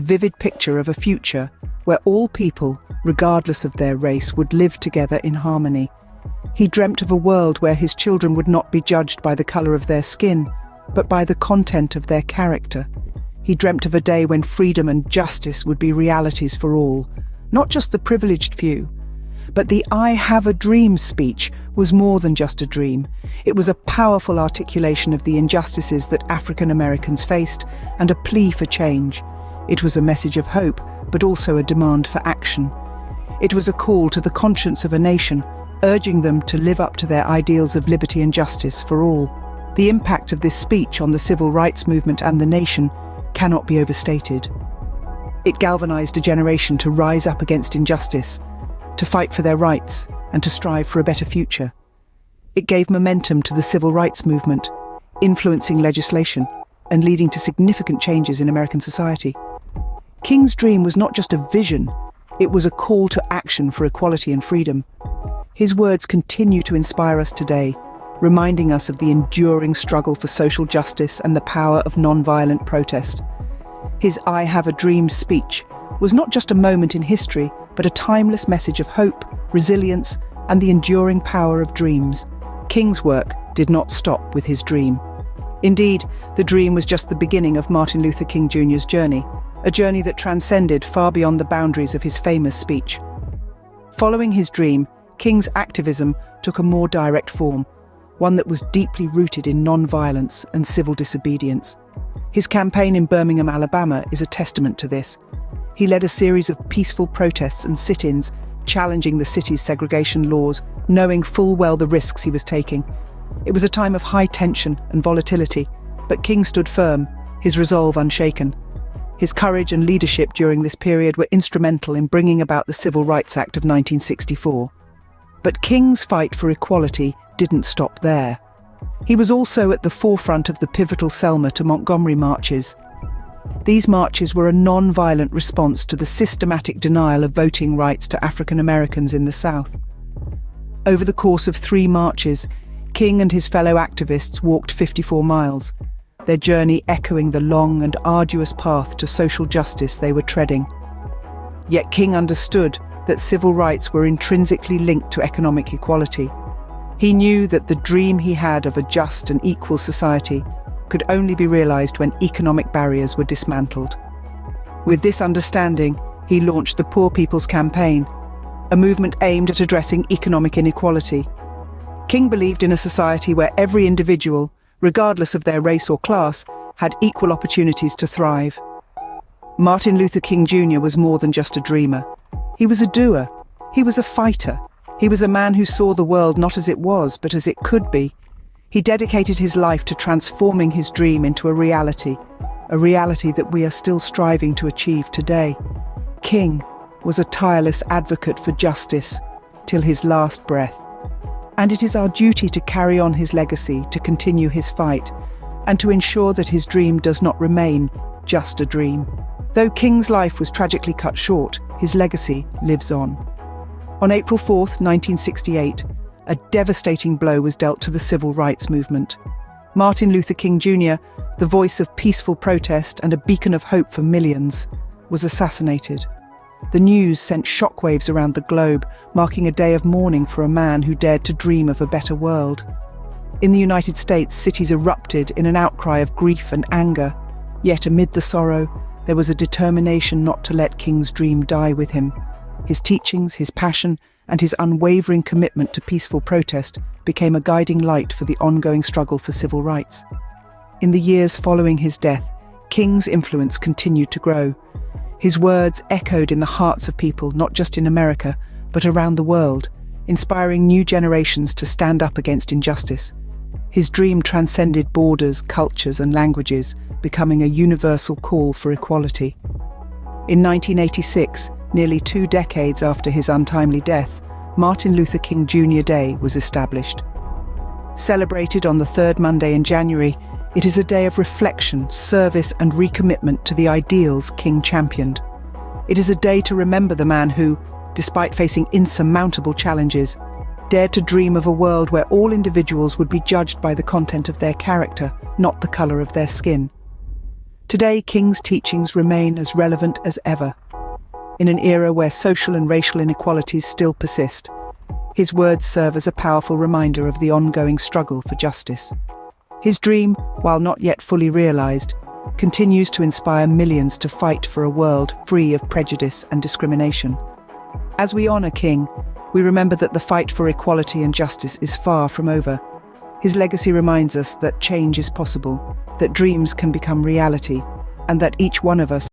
a vivid picture of a future where all people, regardless of their race, would live together in harmony. He dreamt of a world where his children would not be judged by the color of their skin, but by the content of their character. He dreamt of a day when freedom and justice would be realities for all, not just the privileged few. But the "I have a dream" speech was more than just a dream. It was a powerful articulation of the injustices that African Americans faced and a plea for change. It was a message of hope, but also a demand for action. It was a call to the conscience of a nation, urging them to live up to their ideals of liberty and justice for all. The impact of this speech on the civil rights movement and the nation cannot be overstated. It galvanized a generation to rise up against injustice, to fight for their rights, and to strive for a better future. It gave momentum to the civil rights movement, influencing legislation and leading to significant changes in American society. King's dream was not just a vision, it was a call to action for equality and freedom. His words continue to inspire us today, reminding us of the enduring struggle for social justice and the power of non-violent protest. His "I have a dream" speech was not just a moment in history, but a timeless message of hope, resilience, and the enduring power of dreams. King's work did not stop with his dream. Indeed, the dream was just the beginning of Martin Luther King Jr.'s journey, a journey that transcended far beyond the boundaries of his famous speech. Following his dream, King's activism took a more direct form, one that was deeply rooted in non-violence and civil disobedience. His campaign in Birmingham, Alabama, is a testament to this. He led a series of peaceful protests and sit-ins, challenging the city's segregation laws, knowing full well the risks he was taking. It was a time of high tension and volatility, but King stood firm, his resolve unshaken. His courage and leadership during this period were instrumental in bringing about the Civil Rights Act of 1964. But King's fight for equality didn't stop there. He was also at the forefront of the pivotal Selma to Montgomery marches. These marches were a non-violent response to the systematic denial of voting rights to African Americans in the South. Over the course of 3 marches, King and his fellow activists walked 54 miles, their journey echoing the long and arduous path to social justice they were treading. Yet King understood that civil rights were intrinsically linked to economic equality. He knew that the dream he had of a just and equal society could only be realized when economic barriers were dismantled. With this understanding, he launched the Poor People's Campaign, a movement aimed at addressing economic inequality. King believed in a society where every individual, regardless of their race or class, had equal opportunities to thrive. Martin Luther King Jr. was more than just a dreamer. He was a doer. He was a fighter. He was a man who saw the world not as it was, but as it could be. He dedicated his life to transforming his dream into a reality that we are still striving to achieve today. King was a tireless advocate for justice till his last breath. And it is our duty to carry on his legacy, to continue his fight, and to ensure that his dream does not remain just a dream. Though King's life was tragically cut short, his legacy lives on. On April 4th, 1968, a devastating blow was dealt to the civil rights movement. Martin Luther King Jr., the voice of peaceful protest and a beacon of hope for millions, was assassinated. The news sent shockwaves around the globe, marking a day of mourning for a man who dared to dream of a better world. In the United States, cities erupted in an outcry of grief and anger. Yet amid the sorrow, there was a determination not to let King's dream die with him. His teachings, his passion, and his unwavering commitment to peaceful protest became a guiding light for the ongoing struggle for civil rights. In the years following his death, King's influence continued to grow. His words echoed in the hearts of people, not just in America, but around the world, inspiring new generations to stand up against injustice. His dream transcended borders, cultures, and languages, becoming a universal call for equality. In 1986, nearly 2 decades after his untimely death, Martin Luther King Jr. Day was established. Celebrated on the 3rd Monday in January, it is a day of reflection, service, and recommitment to the ideals King championed. It is a day to remember the man who, despite facing insurmountable challenges, dared to dream of a world where all individuals would be judged by the content of their character, not the color of their skin. Today, King's teachings remain as relevant as ever. In an era where social and racial inequalities still persist, his words serve as a powerful reminder of the ongoing struggle for justice. His dream, while not yet fully realized, continues to inspire millions to fight for a world free of prejudice and discrimination. As we honor King, we remember that the fight for equality and justice is far from over. His legacy reminds us that change is possible, that dreams can become reality, and that each one of us